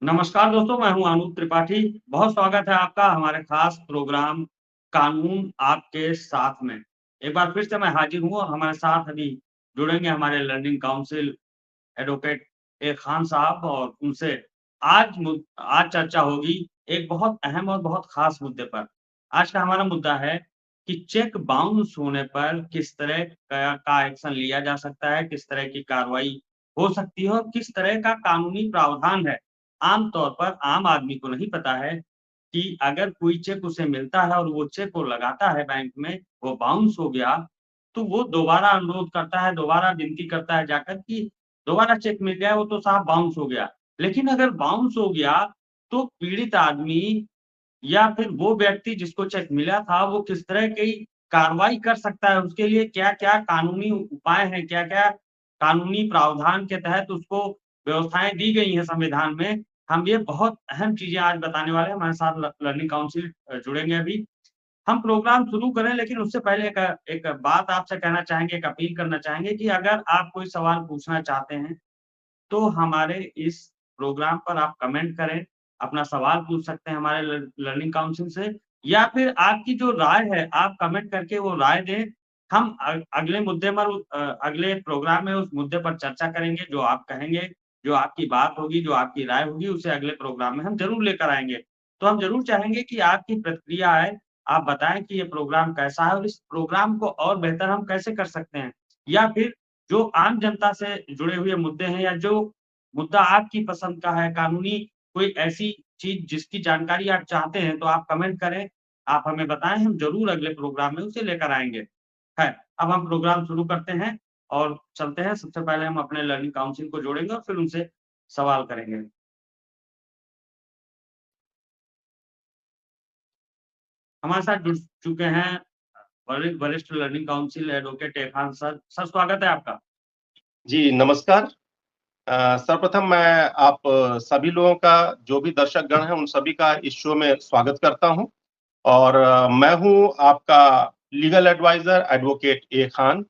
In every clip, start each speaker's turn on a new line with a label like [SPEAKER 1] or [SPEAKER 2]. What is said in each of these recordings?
[SPEAKER 1] नमस्कार दोस्तों, मैं हूं अनूप त्रिपाठी। बहुत स्वागत है आपका हमारे खास प्रोग्राम कानून आपके साथ में। एक बार फिर से मैं हाजिर हूं और हमारे साथ अभी जुड़ेंगे हमारे लर्निंग काउंसिल एडवोकेट ए खान साहब और उनसे आज चर्चा होगी एक बहुत अहम और बहुत खास मुद्दे पर। आज का हमारा मुद्दा है कि चेक बाउंस होने पर किस तरह का एक्शन लिया जा सकता है, किस तरह की कार्रवाई हो सकती है और किस तरह का कानूनी प्रावधान है। आम तौर पर आम आदमी को नहीं पता है कि अगर कोई चेक उसे मिलता है और वो चेक वो लगाता है बैंक में, वो बाउंस हो गया, तो वो दोबारा अनुरोध करता है, दोबारा विनती करता है जाकर कि दोबारा चेक मिल गया, वो तो साहब बाउंस हो गया। लेकिन अगर बाउंस हो गया, तो पीड़ित आदमी या फिर वो व्यक्ति जिसको चेक मिला था, वो किस तरह की कार्रवाई कर सकता है, उसके लिए क्या-क्या कानूनी उपाय हैं, क्या-क्या कानूनी प्रावधान के तहत उसको व्यवस्थाएँ दी गई हैं संविधान में। हम ये बहुत अहम चीज़ें आज बताने वाले हैं, हमारे साथ लर्निंग काउंसिल जुड़ेंगे अभी। हम प्रोग्राम शुरू करें लेकिन उससे पहले एक बात आपसे कहना चाहेंगे, एक अपील करना चाहेंगे कि अगर आप कोई सवाल पूछना चाहते हैं, तो हमारे इस प्रोग्राम पर आप कमेंट करें, अपना सवाल पूछ सकते हैं हमारे लर्निंग काउंसिल से या फिर आपकी जो राय है, आप कमेंट करके वो राय दें। हम अगले मुद्दे पर अगले प्रोग्राम में उस मुद्दे पर चर्चा करेंगे, जो आप कहेंगे, जो आपकी बात होगी, जो आपकी राय होगी, उसे अगले प्रोग्राम में हम ज़रूर लेकर आएँगे। तो हम ज़रूर चाहेंगे कि आपकी प्रतिक्रिया है, आप बताएँ कि ये प्रोग्राम कैसा है और इस प्रोग्राम को और बेहतर हम कैसे कर सकते हैं? या फिर जो आम जनता से जुड़े हुए मुद्दे हैं या जो मुद्दा आपकी पसंद का है, कानूनी कोई ऐसी चीज़ जिसकी जानकारी आप चाहते हैं, तो आप कमेंट करें, आप हमें बताएँ, हम ज़रूर अगले प्रोग्राम में उसे लेकर आएँगे। खैर, अब हम प्रोग्राम शुरू करते हैं और चलते हैं। सबसे पहले हम अपने लर्निंग काउंसिल को जोड़ेंगे और फिर उनसे सवाल करेंगे। हमारे साथ जुड़ चुके हैं वरिष्ठ learning council advocate Irfan sir. Sir स्वागत है आपका।
[SPEAKER 2] जी, नमस्कार। सर्वप्रथम मैं आप सभी लोगों का जो भी दर्शकगण हैं, उन सभी का इस शो में स्वागत करता हूँ और मैं हूँ आपका लीगल एडवाइज़र एडवोकेट ए खान।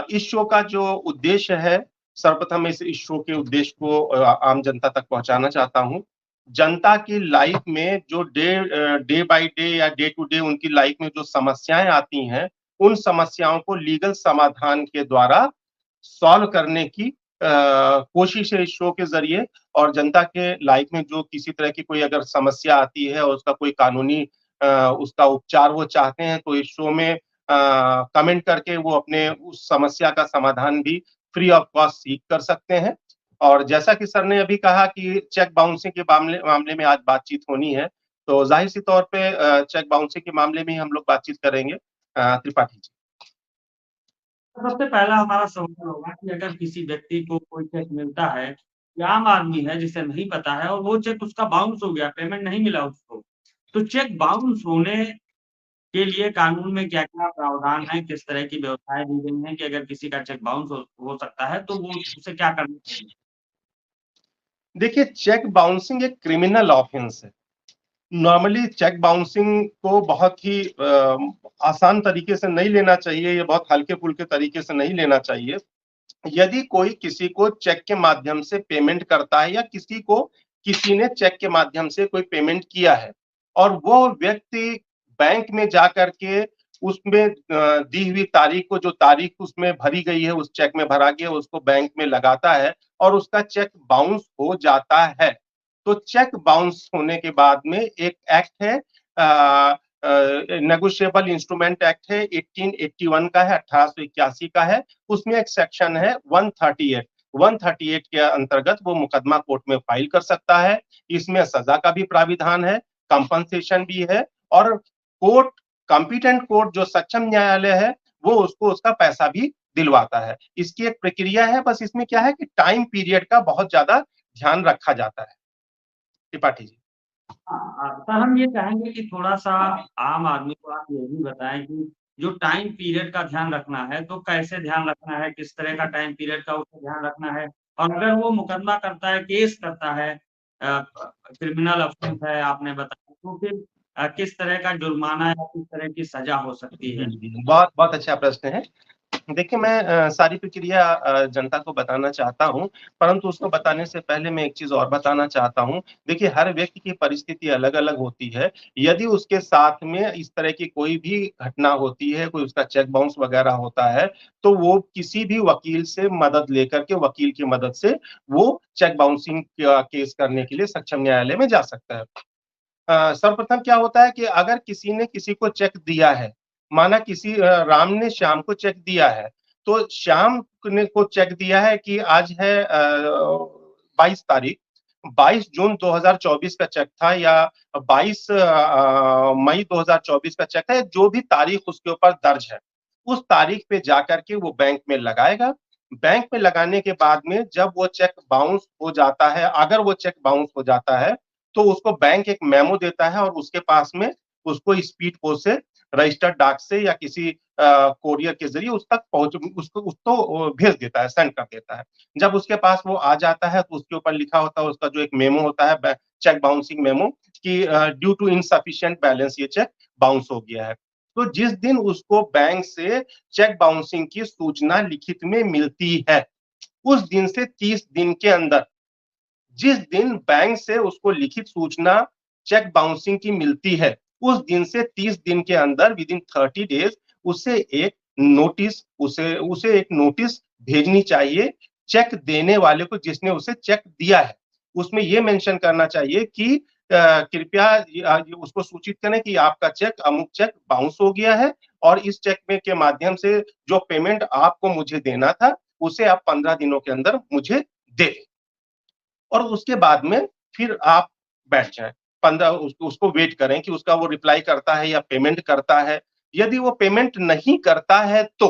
[SPEAKER 2] इस शो का जो उद्देश्य है, सर्वप्रथम इस शो के उद्देश्य को आम जनता तक पहुँचाना चाहता हूँ। जनता की लाइफ में जो डे बाय डे या डे टू डे उनकी लाइफ में जो समस्याएँ आती हैं, उन समस्याओं को लीगल समाधान के द्वारा सॉल्व करने की कोशिश है इस शो के ज़रिए और जनता के लाइफ में जो किसी तरह की कोई अगर समस्या आती है और उसका कोई कानूनी उसका उपचार वो चाहते हैं, तो इस शो में कमेंट करके वो अपने उस समस्या का समाधान भी फ्री ऑफ कॉस्ट सीख कर सकते हैं। और जैसा कि सर ने अभी कहा कि चेक बाउंसिंग के मामले मामले में आज बातचीत होनी है, तो ज़ाहिर-सी तौर पे चेक बाउंसिंग के मामले में ही हम लोग बातचीत करेंगे। त्रिपाठी जी।
[SPEAKER 1] सबसे पहला हमारा सवाल होगा कि अगर किसी व्यक्ति को कोई चेक मिलता है, या आम आदमी है जिसे नहीं पता है और वो चेक उसका बाउंस हो गया, पेमेंट नहीं मिला उसको, तो चेक बाउंस होने के लिए कानून में क्या-क्या प्रावधान है, किस तरह की व्यवस्थाएँ दी गई हैं कि अगर किसी का चेक बाउंस हो सकता है, तो वो उसे क्या करना चाहिए?
[SPEAKER 2] देखिए, चेक बाउंसिंग एक क्रिमिनल ऑफेंस है। नॉर्मली चेक बाउंसिंग को बहुत ही आसान तरीके से नहीं लेना चाहिए, ये बहुत हल्के-फुल्के तरीके से नहीं लेना चाहिए। यदि कोई किसी को चेक के माध्यम से पेमेंट करता है या किसी को किसी ने चेक के माध्यम से कोई पेमेंट किया है और वो व्यक्ति बैंक में जाकर के उसमें दी हुई तारीख को जो तारीख उसमें भरी गई है, उस चेक में भरा गया उसको बैंक में लगाता है और उसका चेक बाउंस हो जाता है। तो चेक बाउंस होने के बाद में एक एक्ट है नेगोशिएबल इंस्ट्रूमेंट एक्ट है 1881 का है, 1881 का है। उसमें एक सेक्शन है 138 138 के अंतर्गत वो मुकदमा कोर्ट में फाइल कर सकता है। इसमें सजा का भी प्राविधान है, कंपनसेशन भी है और कोर्ट कॉम्पिटेंट कोर्ट जो सक्षम न्यायालय है, वो उसको उसका पैसा भी दिलवाता है। इसकी एक प्रक्रिया है, बस इसमें क्या है कि टाइम पीरियड का बहुत ज़्यादा ध्यान रखा जाता है। त्रिपाठी जी।
[SPEAKER 1] सर हम ये चाहेंगे कि थोड़ा-सा आम आदमी को आप ये भी बताएँ कि जो टाइम पीरियड का ध्यान रखना है, तो कैसे ध्यान रखना है? किस तरह का टाइम पीरियड का उसे ध्यान रखना है? और अगर वो मुकदमा करता है, केस करता है क्रिमिनल ऑफेंस है आपने बताया, तो फिर किस तरह का जुर्माना या किस तरह की सज़ा हो सकती है?
[SPEAKER 2] बहुत बहुत अच्छा प्रश्न है। देखिए, मैं सारी प्रक्रिया जनता को बताना चाहता हूँ, परंतु उसको बताने से पहले मैं एक चीज़ और बताना चाहता हूँ। देखिए, हर व्यक्ति की परिस्थिति अलग-अलग होती है। यदि उसके साथ में इस तरह की कोई भी घटना होती है, कोई उसका चेक बाउंस वगैरह होता है, तो वो किसी भी वकील से मदद लेकर के वकील की मदद से वो चेक बाउंसिंग का केस करने के लिए सक्षम न्यायालय में जा सकता है। सर्वप्रथम क्या होता है कि अगर किसी ने किसी को चेक दिया है, माना किसी राम ने श्याम को चेक दिया है, तो श्याम ने को चेक दिया है कि आज है 22 तारीख, 22 जून 2024 का चेक था या 22 मई 2024 का चेक है, जो भी तारीख उसके ऊपर दर्ज है, उस तारीख पे जाकर के वो बैंक में लगाएगा। बैंक में लगाने के बाद में जब वो चेक बाउंस हो जाता है, अगर वो चेक बाउंस हो जाता है, तो उसको बैंक एक मेमो देता है और उसके पास में उसको स्पीड पोस्ट से रजिस्टर्ड डाक से या किसी कोरियर के ज़रिए उस तक पहुँच उसको उसको भेज देता है, सेंड कर देता है। जब उसके पास वो आ जाता है तो उसके ऊपर लिखा होता है उसका जो एक मेमो होता है चेक बाउंसिंग मेमो कि ड्यू टू इनसफिशिएंट बैलेंस ये चेक बाउंस हो गया है। तो जिस दिन उसको बैंक से चेक बाउंसिंग की सूचना लिखित में मिलती है, उस दिन से 30 दिन के अंदर जिस दिन बैंक से उसको लिखित सूचना चेक बाउंसिंग की मिलती है, उस दिन से 30 दिन के अंदर विदिन 30 डेज़ उसे एक नोटिस उसे उसे एक नोटिस भेजनी चाहिए चेक देने वाले को जिसने उसे चेक दिया है। उसमें ये मेंशन करना चाहिए कि कृपया उसको सूचित करें कि आपका चेक अमुक चेक बाउंस हो गया है और इस चेक में के माध्यम से जो पेमेंट आपको मुझे देना था, उसे आप 15 दिनों के अंदर मुझे दे दें। और उसके बाद में फिर आप बैठ जाएँ। 15 उसको वेट करें कि उसका वो रिप्लाई करता है या पेमेंट करता है। यदि वो पेमेंट नहीं करता है तो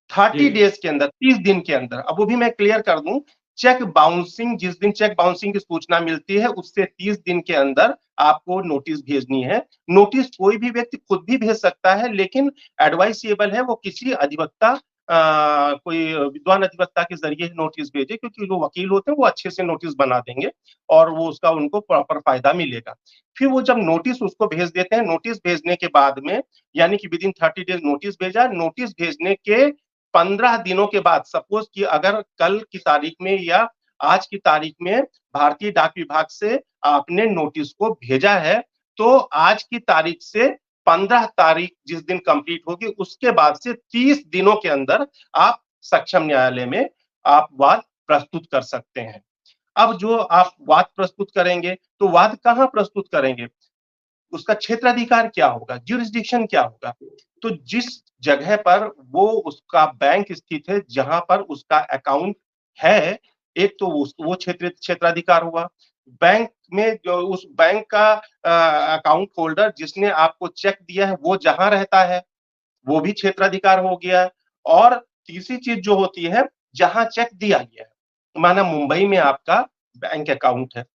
[SPEAKER 2] 30
[SPEAKER 1] जी,
[SPEAKER 2] डेज़ के अंदर 30 दिन के अंदर अब वो भी मैं क्लियर कर दूँ, चेक बाउंसिंग जिस दिन चेक बाउंसिंग की सूचना मिलती है उससे 30 दिन के अंदर आपको नोटिस भेजनी है। नोटिस कोई भी व्यक्ति खुद भी भेज सकता है लेकिन एडवाइसेबल है वो किसी अधिवक्ता कोई विद्वान अधिवक्ता के ज़रिए नोटिस भेजे क्योंकि जो वकील होते हैं वो अच्छे से नोटिस बना देंगे और वो उसका उनको प्रॉपर फ़ायदा मिलेगा। फिर वो जब नोटिस उसको भेज देते हैं, नोटिस भेजने के बाद में यानी कि विदिन 30 डेज़ नोटिस भेजा, नोटिस भेजने के 15 दिनों के बाद सपोज़ कि अगर कल की तारीख में या आज की तारीख में भारतीय डाक विभाग से आपने नोटिस को भेजा है, तो आज की तारीख से 15 तारीख जिस दिन कंप्लीट होगी, उसके बाद से 30 दिनों के अंदर आप सक्षम न्यायालय में आप वाद प्रस्तुत कर सकते हैं। अब जो आप वाद प्रस्तुत करेंगे, तो वाद कहाँ प्रस्तुत करेंगे? उसका क्षेत्राधिकार क्या होगा, ज्यूरिसडिक्शन क्या होगा? तो जिस जगह पर वो उसका बैंक स्थित है, जहाँ पर उसका अकाउंट है, एक तो वो क्षेत्राधिकार हुआ। बैंक में जो उस बैंक का अकाउंट होल्डर जिसने आपको चेक दिया है, वो जहाँ रहता है, वो भी क्षेत्राधिकार हो गया है और तीसरी चीज़ जो होती है, जहाँ चेक दिया गया है। माना मुंबई में आपका बैंक अकाउंट है।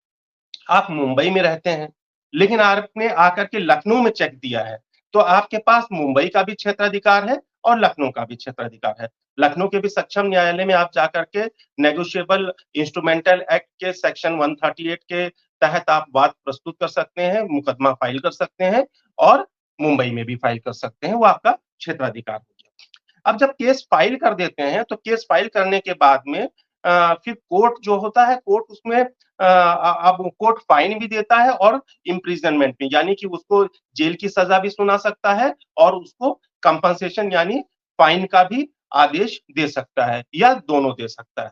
[SPEAKER 2] आप मुंबई में रहते हैं, लेकिन आपने आकर के लखनऊ में चेक दिया है, तो आपके पास मुंबई का भी क्षेत्राधिकार है और लखनऊ का भी क्षेत्राधिकार है। लखनऊ के भी सक्षम न्यायालय में आप जाकर के नेगोशिएबल इंस्ट्रूमेंटल एक्ट के सेक्शन 138 के तहत आप वाद प्रस्तुत कर सकते हैं, मुकदमा फाइल कर सकते हैं और मुंबई में भी फाइल कर सकते हैं, वो आपका क्षेत्राधिकार हो गया। अब जब केस फाइल कर देते हैं, तो केस फाइल करने के बाद में फिर कोर्ट जो होता है, कोर्ट उसमें अब कोर्ट फाइन भी देता है और इम्प्रिजनमेंट भी, यानी कि उसको जेल की सज़ा भी सुना सकता है और उसको कंपनसेशन यानी फाइन का भी आदेश दे सकता है या दोनों दे सकता है।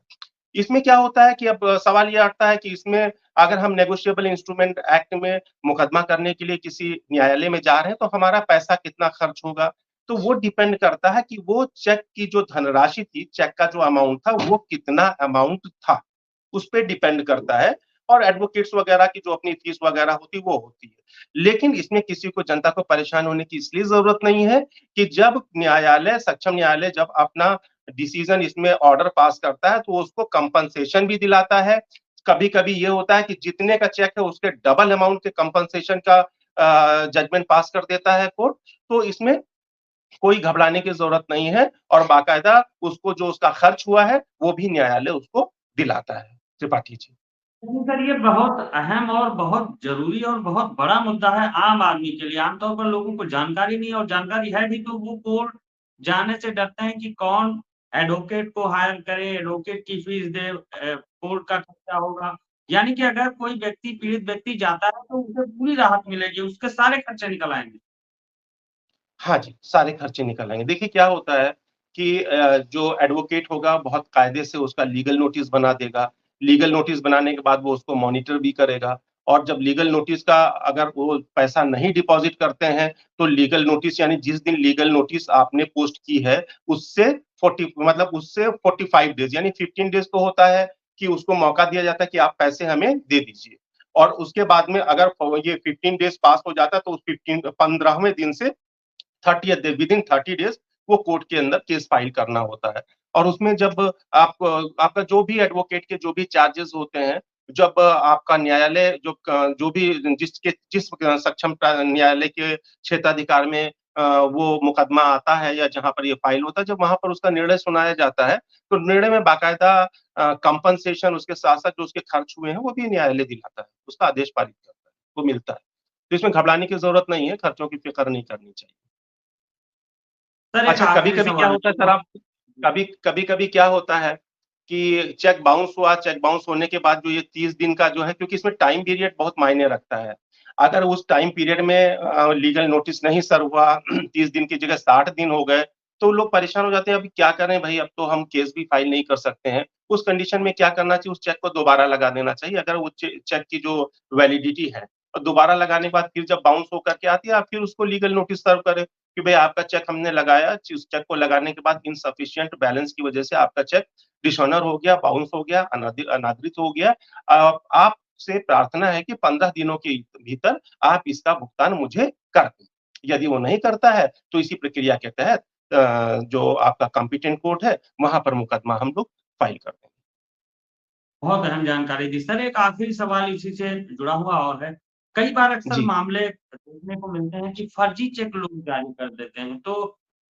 [SPEAKER 2] इसमें क्या होता है कि अब सवाल ये आता है कि इसमें अगर हम नेगोशिएबल इंस्ट्रूमेंट एक्ट में मुकदमा करने के लिए किसी न्यायालय में जा रहे हैं, तो हमारा पैसा कितना खर्च होगा? तो वो डिपेंड करता है कि वो चेक की जो धनराशि थी, चेक का जो अमाउंट था, वो कितना अमाउंट था, उस पे डिपेंड करता है और एडवोकेट्स वगैरह की जो अपनी फीस वगैरह होती है, वो होती है। लेकिन इसमें किसी को जनता को परेशान होने की इसलिए ज़रूरत नहीं है कि जब न्यायालय सक्षम न्यायालय जब अपना डिसीज़न इसमें ऑर्डर पास करता है, तो उसको कंपनसेशन भी दिलाता है। कभी-कभी ये होता है कि जितने का चेक है, उसके डबल अमाउंट के कंपनसेशन का जजमेंट पास कर देता है कोर्ट। तो इसमें कोई घबराने की ज़रूरत नहीं है और बाकायदा उसको जो उसका खर्च हुआ है, वो भी न्यायालय उसको दिलाता है। त्रिपाठी जी।
[SPEAKER 1] लेकिन सर ये बहुत अहम और बहुत ज़रूरी और बहुत बड़ा मुद्दा है आम आदमी के लिए। आम तौर पर लोगों को जानकारी नहीं है और जानकारी है भी तो वो कोर्ट जाने से डरते हैं कि कौन एडवोकेट को हायर करे, एडवोकेट की फीस दे, कोर्ट का खर्चा होगा। यानी कि अगर कोई व्यक्ति पीड़ित व्यक्ति जाता है तो उसे पूरी राहत मिलेगी, उसके सारे खर्चे निकल आएँगे।
[SPEAKER 2] हाँ जी, सारे खर्चे निकल आएँगे। देखिए क्या होता है कि जो एडवोकेट होगा बहुत कायदे से उसका लीगल नोटिस बना देगा। लीगल नोटिस बनाने के बाद वो उसको मॉनिटर भी करेगा और जब लीगल नोटिस का अगर वो पैसा नहीं डिपॉज़िट करते हैं, तो लीगल नोटिस यानी जिस दिन लीगल नोटिस आपने पोस्ट की है, उससे 45 डेज़ यानी 15 डेज़ तो होता है कि उसको मौका दिया जाता है कि आप पैसे हमें दे दीजिए। और उसके बाद में अगर ये 15 डेज़ पास हो जाता है तो उस 15वें दिन से 30th डे विदिन 30 डेज़ वो कोर्ट के अंदर केस फाइल करना होता है। और उसमें जब आपका जो भी एडवोकेट के जो भी चार्जेज़ होते हैं, जब आपका न्यायालय जो भी जिस सक्षम न्यायालय के क्षेत्राधिकार में वो मुकदमा आता है या जहाँ पर ये फाइल होता है, जब वहाँ पर उसका निर्णय सुनाया जाता है, तो निर्णय में बाकायदा कंपनसेशन उसके साथ-साथ जो उसके खर्च हुए हैं, वो भी न्यायालय दिलाता है, उसका आदेश पारित करता है, वो मिलता है। तो इसमें घबराने की ज़रूरत नहीं है, खर्चों की फ़िक्र नहीं करनी चाहिए।
[SPEAKER 1] सर एक
[SPEAKER 2] अच्छा,
[SPEAKER 1] आखिरी
[SPEAKER 2] कभी-कभी क्या
[SPEAKER 1] सवाल
[SPEAKER 2] होता है सर
[SPEAKER 1] है।
[SPEAKER 2] आप कभी-कभी क्या होता है कि चेक बाउंस होने के बाद जो ये 30 दिन का जो है क्योंकि इसमें टाइम पीरियड बहुत मायने रखता है। अगर उस टाइम पीरियड में लीगल नोटिस नहीं सर्व हुआ 30 दिन की जगह 60 दिन हो गए, तो लोग परेशान हो जाते हैं, अभी क्या करें भई अब तो हम केस भी फाइल नहीं कर सकते हैं। उस कंडीशन में क्या करना चाहिए, उस चेक को दोबारा लगा देना चाहिए अगर वो चेक की जो वैलिडिटी है और दोबारा लगाने के बाद फिर जब बाउंस होकर के आती है, आप फिर उसको लीगल नोटिस सर्व करें। कि भई आपका चेक हमने लगाया, उस चेक को लगाने के बाद इनसफिशिएंट बैलेंस की वजह से आपका चेक डिसऑनर हो गया, बाउंस हो गया, अनादृत हो गया। आपसे प्रार्थना है कि 15 दिनों के भीतर आप इसका भुगतान मुझे कर दें। यदि वो नहीं करता है, तो इसी प्रक्रिया के तहत जो आपका कॉम्पिटेंट कोर्ट है, वहाँ पर मुकदमा हम लोग फाइल कर देंगे।
[SPEAKER 1] बहुत अहम जानकारी दी। सर एक आखिरी सवाल इसी से जुड़ा हुआ और है। कई बार अक्सर
[SPEAKER 2] जी।
[SPEAKER 1] मामले देखने को मिलते हैं कि फर्जी चेक लोग जारी कर देते हैं। तो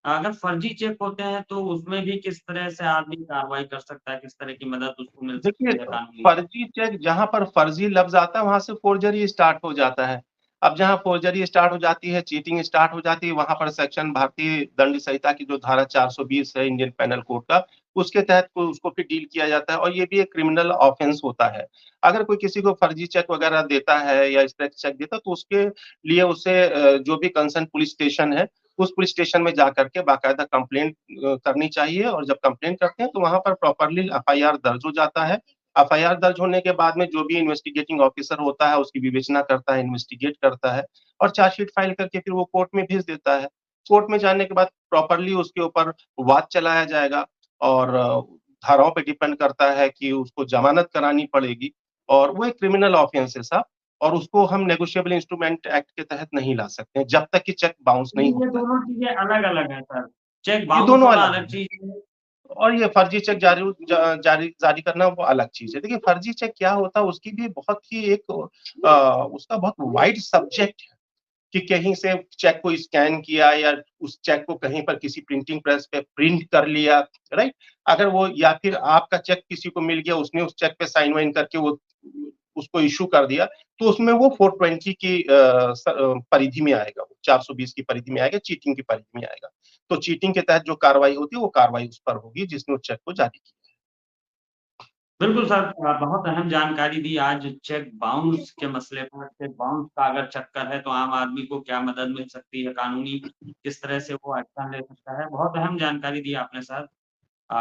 [SPEAKER 1] अगर फर्जी चेक होते हैं तो उसमें भी किस तरह से आदमी कार्रवाई कर सकता है? किस तरह की मदद उसको मिल
[SPEAKER 2] देखिए
[SPEAKER 1] सकती है कानूनी?
[SPEAKER 2] फर्जी चेक जहाँ पर फर्जी लफ्ज़ आता है, वहाँ से फ़ोर्जरी स्टार्ट हो जाता है। अब जहाँ फ़ोर्जरी स्टार्ट हो जाती है, चीटिंग स्टार्ट हो जाती है, वहाँ पर सेक्शन भारतीय दंड संहिता की जो धारा 420 है इंडियन पेनल कोड का, उसके तहत को उसको फिर डील किया जाता है और ये भी एक क्रिमिनल ऑफ़ेंस होता है। अगर कोई किसी को फर्जी चेक वग़ैरह देता है या इस तरह के चेक देता है, तो उसके लिए उसे जो भी कंसर्न पुलिस स्टेशन है, उस पुलिस स्टेशन में जाकर के बाकायदा कंप्लेंट करनी चाहिए और जब कंप्लेंट करते हैं, तो वहाँ पर प्रॉपर्ली एफआईआर दर्ज हो जाता है। एफआईआर दर्ज होने के बाद में जो भी इन्वेस्टिगेटिंग ऑफिसर होता है, उसकी विवेचना करता है, इन्वेस्टिगेट करता है और चार्जशीट फाइल करके फिर वो कोर्ट में भेज देता है। कोर्ट में जाने के बाद प्रॉपर्ली उसके ऊपर वाद चलाया जाएगा और धाराओं पे डिपेंड करता है कि उसको ज़मानत करानी पड़ेगी और वो एक क्रिमिनल ऑफेंस है साहब और उसको हम नेगोशिएबल इंस्ट्रूमेंट एक्ट के तहत नहीं ला सकते हैं, जब तक कि चेक बाउंस नहीं
[SPEAKER 1] लेकिन ये
[SPEAKER 2] होता है।
[SPEAKER 1] दोनों चीज़ें अलग-अलग हैं सर। चेक
[SPEAKER 2] ये
[SPEAKER 1] बाउंस
[SPEAKER 2] दोनों
[SPEAKER 1] होना
[SPEAKER 2] अलग
[SPEAKER 1] अलग
[SPEAKER 2] हैं।
[SPEAKER 1] चीज़ है।
[SPEAKER 2] और ये फर्जी चेक जारी जारी करना वो अलग चीज़ है। देखिए फर्जी चेक क्या होता है उसकी भी बहुत ही एक उसका बहुत वाइड सब्जेक्ट है कि कहीं से चेक को स्कैन किया या उस चेक को कहीं पर किसी प्रिंटिंग प्रेस पे प्रिंट कर लिया, राइट? अगर वो या फिर आपका चेक किसी को मिल गया उसने उस चेक पे साइन-वाइन करके वो उसको इश्यू कर दिया, तो उसमें वो 420 की परिधि में आएगा वो, 420 की परिधि में आएगा, चीटिंग की परिधि में आएगा। तो चीटिंग के तहत जो कार्रवाई होती है, वो कार्रवाई उस पर होगी जिसने उस चेक को जारी किया।
[SPEAKER 1] बिल्कुल सर, बहुत अहम जानकारी दी आज चेक बाउंस के मसले पर। चेक बाउंस का अगर चक्कर है तो आम आदमी को क्या मदद मिल सकती है कानूनी, किस तरह से वो एक्शन ले सकता है। बहुत अहम जानकारी दी आपने सर।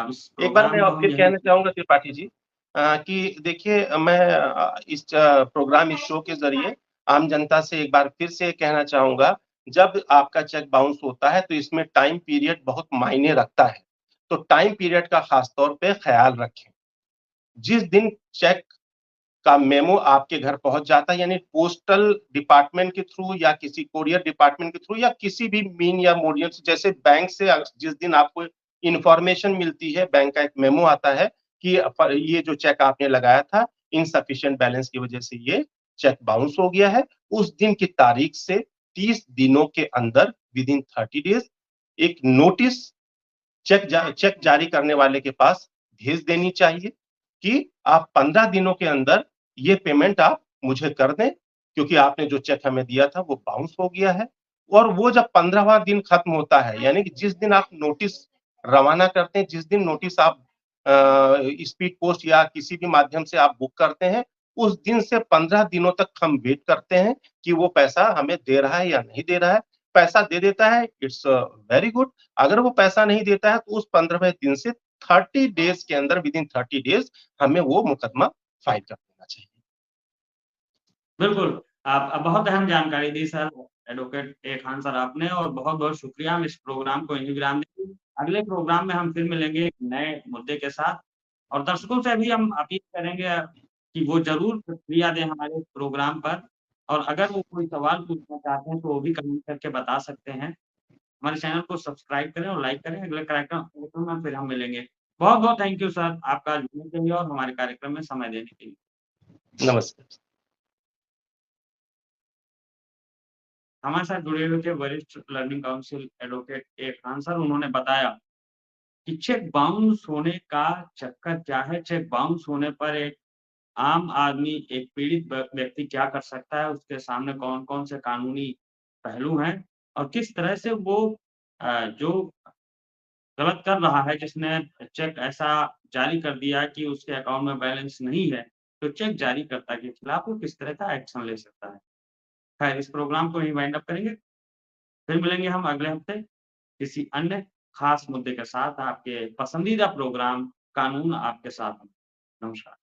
[SPEAKER 1] इस
[SPEAKER 2] एक बार मैं
[SPEAKER 1] प्रोग्राम को
[SPEAKER 2] और
[SPEAKER 1] हम
[SPEAKER 2] फिर
[SPEAKER 1] यहीं
[SPEAKER 2] कहना चाहूँगा त्रिपाठी जी कि देखिए मैं इस प्रोग्राम इस शो के ज़रिए आम जनता से एक बार फिर से कहना चाहूँगा, जब आपका चेक बाउंस होता है तो इसमें टाइम पीरियड बहुत मायने रखता है। तो टाइम पीरियड का ख़ास तौर पे ख़्याल रखें। जिस दिन चेक का मेमो आपके घर पहुँच जाता है यानी पोस्टल डिपार्टमेंट के थ्रू या किसी कोरियर डिपार्टमेंट के थ्रू या किसी भी मीन या मोडियम से जैसे बैंक से जिस दिन आपको इन्फॉर्मेशन मिलती है, बैंक का एक मेमो आता है कि ये जो चेक आपने लगाया था, इनसफिशिएंट बैलेंस की वजह से ये चेक बाउंस हो गया है। उस दिन की तारीख से 30 दिनों के अंदर विदिन 30 डेज़ एक नोटिस चेक जारी करने वाले के पास भेज देनी चाहिए कि आप 15 दिनों के अंदर ये पेमेंट आप मुझे कर दें, क्योंकि आपने जो चेक हमें दिया था वो बाउंस हो गया है। और वो जब 15वां दिन खत्म होता है, यानी कि जिस दिन आप नोटिस रवाना करते हैं, जिस दिन नोटिस आप स्पीड पोस्ट या किसी भी माध्यम से आप बुक करते हैं, उस दिन से 15 दिनों तक हम वेट करते हैं कि वो पैसा हमें दे रहा है या नहीं दे रहा है। पैसा दे देता है, इट्स वेरी गुड। अगर वो पैसा नहीं देता है, तो उस 15वें दिन से 30 डेज़ के अंदर, विदिन 30 डेज़ हमें वो मुकदमा फाइल कर देना चाहिए।
[SPEAKER 1] बिल्कुल, आप बहुत अहम जानकारी दी सर, एडवोकेट ए खान सर आपने, और बहुत-बहुत शुक्रिया। हम इस प्रोग्राम को यहीं विराम देंगे। अगले प्रोग्राम में हम फिर मिलेंगे एक नए मुद्दे के साथ, और दर्शकों से भी हम अपील करेंगे कि वो ज़रूर प्रतिक्रिया दें हमारे इस प्रोग्राम पर, और अगर वो कोई सवाल पूछना चाहते हैं, तो वो भी कमेंट करके बता सकते हैं। हमारे चैनल को सब्सक्राइब करें और लाइक करें। अगले कार्यक्रम में फिर हम मिलेंगे। बहुत-बहुत थैंक यू सर, आपका जुड़ने के लिए और हमारे कार्यक्रम में समय देने के लिए।
[SPEAKER 2] नमस्कार।
[SPEAKER 1] हमारे साथ जुड़े हुए थे वरिष्ठ लर्निंग काउंसिल एडवोकेट ए खान सर। उन्होंने बताया कि चेक बाउंस होने का चक्कर क्या है, चेक बाउंस होने पर एक आम आदमी, एक पीड़ित व्यक्ति क्या कर सकता है, उसके सामने कौन-कौन से कानूनी पहलू हैं, और किस तरह से वो जो गलत कर रहा है, जिसने चेक ऐसा जारी कर दिया कि उसके अकाउंट में बैलेंस नहीं है, तो चेक जारीकर्ता के खिलाफ वो किस तरह का एक्शन ले सकता है। खैर, इस प्रोग्राम को यहीं वाइंड अप करेंगे। फिर मिलेंगे हम अगले हफ्ते किसी अन्य खास मुद्दे के साथ, आपके पसंदीदा प्रोग्राम कानून आपके साथ में। नमस्कार।